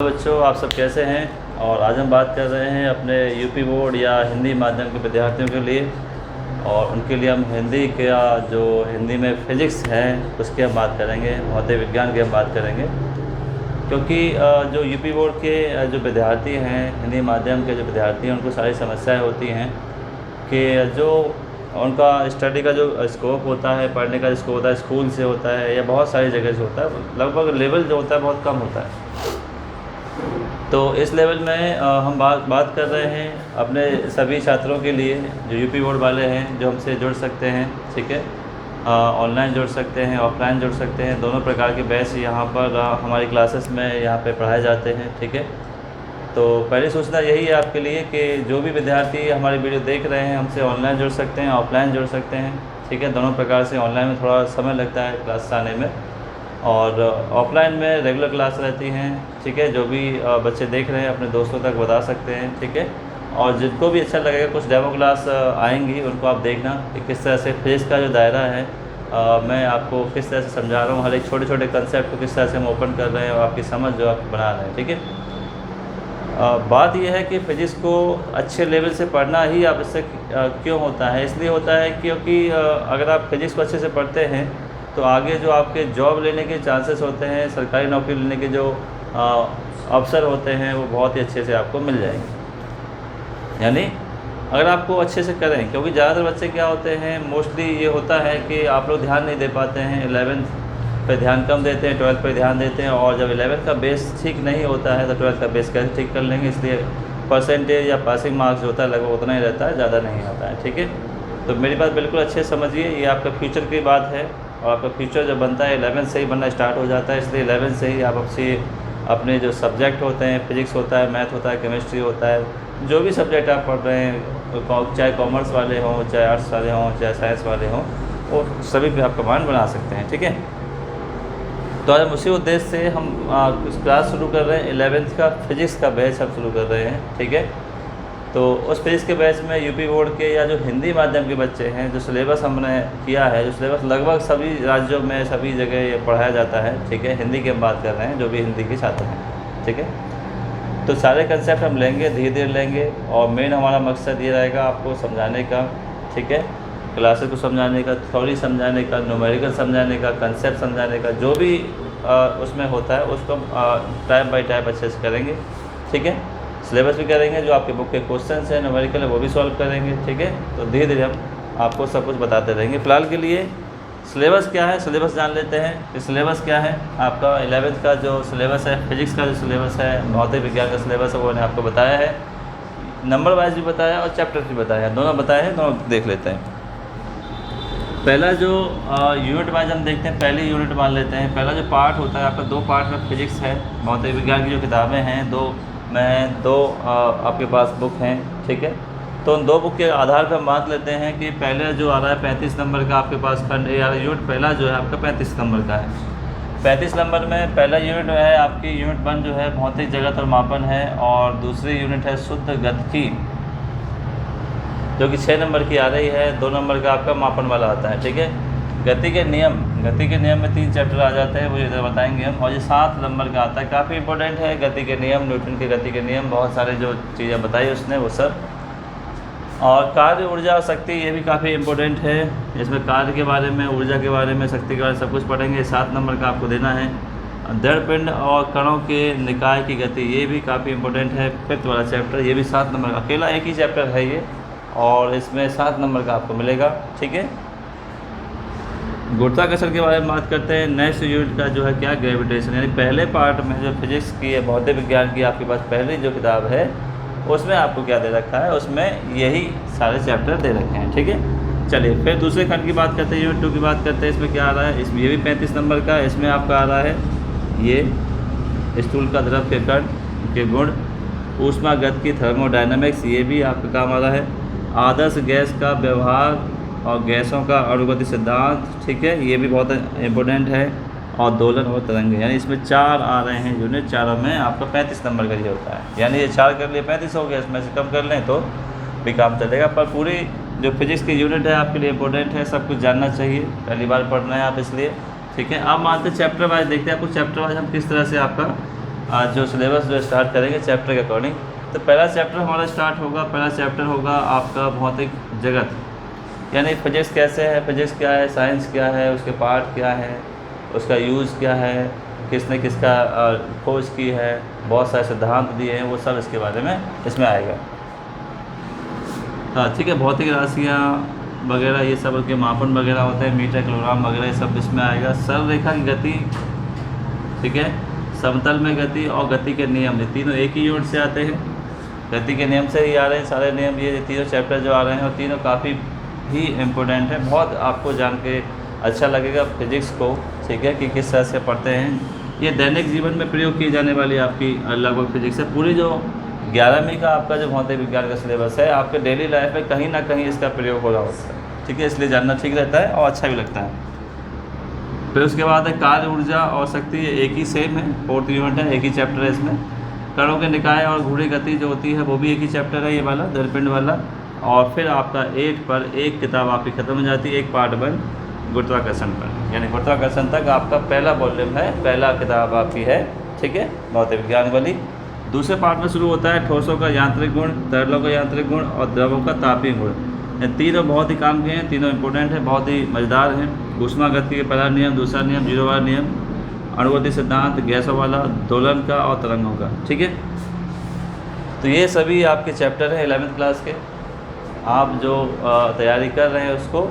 बच्चों, आप सब कैसे हैं। और आज हम बात कर रहे हैं अपने यूपी बोर्ड या हिंदी माध्यम के विद्यार्थियों के लिए। और उनके लिए हम हिंदी में फिज़िक्स है उसकी हम बात करेंगे, भौतिक विज्ञान की हम बात करेंगे। क्योंकि जो यूपी बोर्ड के जो विद्यार्थी हैं, हिंदी माध्यम के जो विद्यार्थी हैं, उनको सारी समस्याएं होती हैं कि जो उनका स्टडी का जो स्कोप होता है, पढ़ने का जो स्कोप होता है, स्कूल से होता है या बहुत सारी जगह से होता है, लगभग लेवल जो होता है बहुत कम होता है। तो इस लेवल में हम बात कर रहे हैं अपने सभी छात्रों के लिए जो यूपी बोर्ड वाले हैं, जो हमसे जुड़ सकते हैं। ठीक है, ऑनलाइन जुड़ सकते हैं, ऑफलाइन जुड़ सकते हैं, दोनों प्रकार के बैच यहाँ पर हमारी क्लासेस में यहाँ पे पढ़ाए जाते हैं। ठीक है, तो पहली सूचना यही है आपके लिए कि जो भी विद्यार्थी हमारी वीडियो देख रहे हैं, हमसे ऑनलाइन जुड़ सकते हैं, ऑफलाइन जुड़ सकते हैं। ठीक है, दोनों प्रकार से। ऑनलाइन में थोड़ा समय लगता है क्लास आने में, और ऑफलाइन में रेगुलर क्लास रहती हैं। ठीक है, जो भी बच्चे देख रहे हैं अपने दोस्तों तक बता सकते हैं। ठीक है, और जिनको भी अच्छा लगेगा, कुछ डेमो क्लास आएंगी, उनको आप देखना कि किस तरह से फिज़िक्स का जो दायरा है, मैं आपको किस तरह से समझा रहा हूँ। हर एक छोटे छोटे कंसेप्ट को किस तरह से हम ओपन कर रहे हैं और आपकी समझ जो आप बना रहे हैं। ठीक है, बात यह है कि फ़िज़िक्स को अच्छे लेवल से पढ़ना ही आवश्यक क्यों होता है। इसलिए होता है क्योंकि अगर आप फिज़िक्स को अच्छे से पढ़ते हैं तो आगे जो आपके जॉब लेने के चांसेस होते हैं, सरकारी नौकरी लेने के जो अवसर होते हैं, वो बहुत ही अच्छे से आपको मिल जाएंगे। यानी अगर आपको अच्छे से करें, क्योंकि ज़्यादातर बच्चे क्या होते हैं, मोस्टली ये होता है कि आप लोग ध्यान नहीं दे पाते हैं, 11th पे ध्यान कम देते हैं, 12th पे ध्यान देते हैं, और जब 11th का बेस ठीक नहीं होता है तो 12th का बेस कैसे ठीक कर लेंगे। इसलिए परसेंटेज या पासिंग मार्क्स जो होता है लगभग उतना ही रहता है, ज़्यादा नहीं आता है। ठीक है, तो मेरी बात बिल्कुल अच्छे से समझिए, ये आपका फ्यूचर की बात है, और आपका फ्यूचर जब बनता है 11th से ही बनना स्टार्ट हो जाता है। इसलिए 11th से ही आप अपने जो सब्जेक्ट होते हैं, फिज़िक्स होता है, मैथ होता है, केमिस्ट्री होता है, जो भी सब्जेक्ट आप पढ़ रहे हैं, चाहे कॉमर्स वाले हों, चाहे आर्ट्स वाले हों, चाहे साइंस वाले हों, वो सभी पे आप कमांड बना सकते हैं। ठीक है, तो आज हम उसी उद्देश्य से हम क्लास शुरू कर रहे हैं। 11th का फिज़िक्स का बैच हम शुरू कर रहे हैं। ठीक है, तो उस फिज़िक्स के बैच में यूपी बोर्ड के या जो हिंदी माध्यम के बच्चे हैं, जो सिलेबस हमने किया है, जो सिलेबस लगभग सभी राज्यों में सभी जगह ये पढ़ाया जाता है। ठीक है, हिंदी की हम बात कर रहे हैं, जो भी हिंदी के छात्र हैं। ठीक है, तो सारे कंसेप्ट हम लेंगे, धीरे धीरे लेंगे, और मेन हमारा मकसद ये रहेगा आपको समझाने का। ठीक है, क्लासेस को समझाने का, थ्योरी समझाने का, न्यूमेरिकल समझाने का, कंसेप्ट समझाने का, जो भी उसमें होता है उसको टाइप बाय टाइप अच्छे से करेंगे। ठीक है, सिलेबस भी करेंगे, जो आपके बुक के क्वेश्चंस हैं न्यूमेरिकल है वो भी सॉल्व करेंगे। ठीक है, तो धीरे धीरे हम आपको सब कुछ बताते रहेंगे। फ़िलहाल के लिए सिलेबस क्या है, सिलेबस जान लेते हैं कि सिलेबस क्या है। आपका 11th का जो सिलेबस है, फिज़िक्स का जो सिलेबस है, भौतिक विज्ञान का सिलेबस है, वो मैंने आपको बताया है, नंबर वाइज भी बताया और चैप्टर भी बताया, दोनों बताए हैं, दोनों देख लेते हैं। पहला जो यूनिट वाइज हम देखते हैं, पहली यूनिट मान लेते हैं। पहला जो पार्ट होता है आपका, 2 पार्ट में फिज़िक्स है, भौतिक विज्ञान की जो किताबें हैं, दो आपके पास बुक हैं। ठीक है, तो उन 2 बुक के आधार पर हम मान लेते हैं कि पहले जो आ रहा है 35 नंबर का आपके पास खंड या यूनिट पहला जो है आपका 35 नंबर का है। 35 नंबर में पहला यूनिट है आपकी यूनिट 1 जो है भौतिक जगत और मापन है, और दूसरी यूनिट है शुद्ध गतिकी, जो कि 6 नंबर की आ रही है। 2 नंबर का आपका मापन वाला आता है। ठीक है, गति के नियम में 3 चैप्टर आ जाते हैं, वो इधर बताएंगे हम। और ये 7 नंबर का आता है, काफ़ी इंपॉर्टेंट है। गति के नियम, न्यूटन के गति के नियम, बहुत सारे जो चीज़ें बताई उसने वो सब। और कार्य, ऊर्जा और शक्ति, ये भी काफ़ी इंपॉर्टेंट है। इसमें कार्य के बारे में, ऊर्जा के बारे में, शक्ति के बारे में सब कुछ पढ़ेंगे। 7 नंबर का आपको देना है। दृढ़ पिंड और कणों के निकाय की गति, ये भी काफ़ी इंपॉर्टेंट है। 5th वाला चैप्टर, ये भी 7 नंबर का, अकेला एक ही चैप्टर है ये, और इसमें 7 नंबर का आपको मिलेगा। ठीक है, गुरुत्वाकर्षण के बारे में बात करते हैं। नेक्स्ट यूनिट का जो है क्या, ग्रेविटेशन। यानी पहले पार्ट में जो फिजिक्स की है, भौतिक विज्ञान की आपके पास पहली जो किताब है, उसमें आपको क्या दे रखा है, उसमें यही सारे चैप्टर दे रखे हैं। ठीक है, चलिए फिर दूसरे खंड की बात करते हैं, यूनिट 2 की बात करते हैं। इसमें क्या आ रहा है, इसमें ये भी 35 नंबर का, इसमें आपका आ रहा है ये स्थूल का द्रव के कण के गुण, ऊष्मागत की थर्मोडायनामिक्स, ये भी आपका काम आ रहा है। आदर्श गैस का व्यवहार और गैसों का अणुगति सिद्धांत। ठीक है, ये भी बहुत इंपॉर्टेंट है। और दोलन और तरंग, यानी इसमें 4 आ रहे हैं यूनिट, चारों में आपका 35 नंबर का ये होता है। यानी ये 4 कर लिए 35 हो गया, इसमें से कम कर लें तो भी काम चलेगा। पर पूरी जो फिजिक्स की यूनिट है आपके लिए इंपॉर्टेंट है, सब कुछ जानना चाहिए, पहली बार पढ़ रहे हैं आप इसलिए। ठीक है, अब मानते चैप्टर वाइज देखते हैं, आपको चैप्टर वाइज हम किस तरह से आपका आज जो सिलेबस जो स्टार्ट करेंगे चैप्टर के अकॉर्डिंग। तो पहला चैप्टर हमारा स्टार्ट होगा। पहला चैप्टर होगा आपका भौतिक जगत, यानी फिजिक्स कैसे है, फिजिक्स क्या है, साइंस क्या है, उसके पार्ट क्या है, उसका यूज़ क्या है, किसने किसका खोज की है, बहुत सारे सिद्धांत दिए हैं, वो सब इसके बारे में इसमें आएगा। हाँ ठीक है। भौतिक राशियाँ वगैरह ये सब उनके मापन वगैरह होते हैं, मीटर किलोग्राम वगैरह ये सब इसमें आएगा। सरल रेखा की गति, ठीक है, समतल में गति और गति के नियम, ये तीनों एक ही यूनिट से आते हैं। गति के नियम से ही आ रहे हैं सारे नियम, ये तीनों चैप्टर जो आ रहे हैं और तीनों काफ़ी ही इम्पोर्टेंट है। बहुत आपको जान के अच्छा लगेगा फिजिक्स को, ठीक है, कि किस तरह से पढ़ते हैं। ये दैनिक जीवन में प्रयोग की जाने वाली आपकी लगभग फिजिक्स है। पूरी जो 11वीं का आपका जो भौतिक विज्ञान का सिलेबस है, आपके डेली लाइफ में कहीं ना कहीं इसका प्रयोग हो रहा होता है, ठीक है, इसलिए जानना ठीक रहता है और अच्छा भी लगता है। फिर उसके बाद है कार्य, ऊर्जा और शक्ति, ये एक ही सेम है, 4th यूनिट है, एक ही चैप्टर है इसमें। कणों के निकाय और घूर्णी गति जो होती है वो भी एक ही चैप्टर है, ये वाला दर्पण वाला। और फिर आपका 8 पर एक किताब आपकी ख़त्म हो जाती है, एक पार्ट 1 गुरुत्वाकर्षण पर, यानी गुरुत्वाकर्षण तक आपका पहला वॉल्यूम है, पहला किताब आपकी है, ठीक है, भौतिक विज्ञान वाली। दूसरे पार्ट में शुरू होता है ठोसों का यांत्रिक गुण, तरलों का यांत्रिक गुण और द्रवों का तापीय गुण। ये तीनों बहुत ही काम के हैं, तीनों इंपॉर्टेंट हैं, बहुत ही मज़ेदार हैं। ऊष्मागति के पहला नियम, दूसरा नियम, जीरो वाला नियम, अणुगति सिद्धांत, गैसों वाला, दोलन का और तरंगों का, ठीक है। तो ये सभी आपके चैप्टर हैं 11वीं क्लास के। आप जो तैयारी कर रहे हैं उसको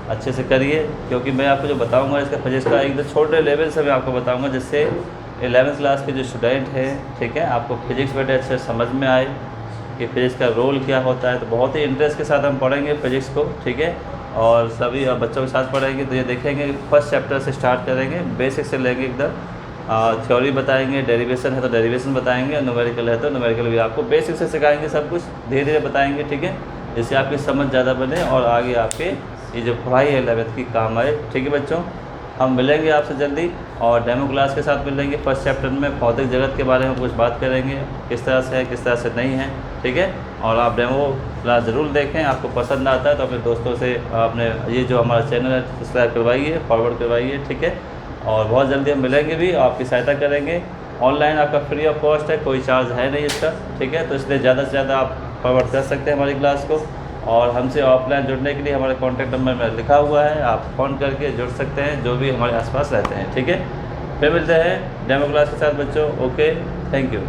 अच्छे से करिए, क्योंकि मैं आपको जो बताऊंगा इसका फिजिक्स का एकदम छोटे लेवल से मैं आपको बताऊंगा, जिससे 11वीं क्लास के जो स्टूडेंट हैं, ठीक है, आपको फिजिक्स बड़े अच्छे समझ में आए कि फिजिक्स का रोल क्या होता है। तो बहुत ही इंटरेस्ट के साथ हम पढ़ेंगे फिजिक्स को, ठीक है, और सभी बच्चों के साथ पढ़ेंगे। तो ये देखेंगे फर्स्ट चैप्टर से स्टार्ट करेंगे, बेसिक से लेंगे एकदम, थ्योरी बताएंगे, डेरिवेशन है तो डेरिवेशन बताएंगे, न्यूमेरिकल है तो न्यूमेरिकल भी आपको बेसिक से सिखाएंगे, सब कुछ धीरे धीरे बताएंगे, ठीक है, जिससे आपकी समझ ज़्यादा बने और आगे आपके ये जो पढ़ाई है 11वीं की काम आए, ठीक है बच्चों। हम मिलेंगे आपसे जल्दी और डेमो क्लास के साथ मिलेंगे। फर्स्ट चैप्टर में भौतिक जगत के बारे में कुछ बात करेंगे, किस तरह से है, किस तरह से नहीं है, ठीक है। और आप डेमो क्लास ज़रूर देखें, आपको पसंद आता है तो अपने दोस्तों से अपने ये जो हमारा चैनल है सब्सक्राइब करवाइए, फॉरवर्ड करवाइए, ठीक है। और बहुत जल्दी हम मिलेंगे भी, आपकी सहायता करेंगे। ऑनलाइन आपका फ्री ऑफ कॉस्ट है, कोई चार्ज है नहीं इसका, ठीक है। तो इसलिए ज़्यादा से ज़्यादा आप फॉरवर्ड कर सकते हैं हमारी क्लास को। और हमसे ऑफलाइन जुड़ने के लिए हमारा कॉन्टैक्ट नंबर में लिखा हुआ है, आप फ़ोन करके जुड़ सकते हैं, जो भी हमारे आसपास रहते हैं, ठीक है। फिर मिलते हैं डेमो क्लास के साथ बच्चों। Okay, thank you.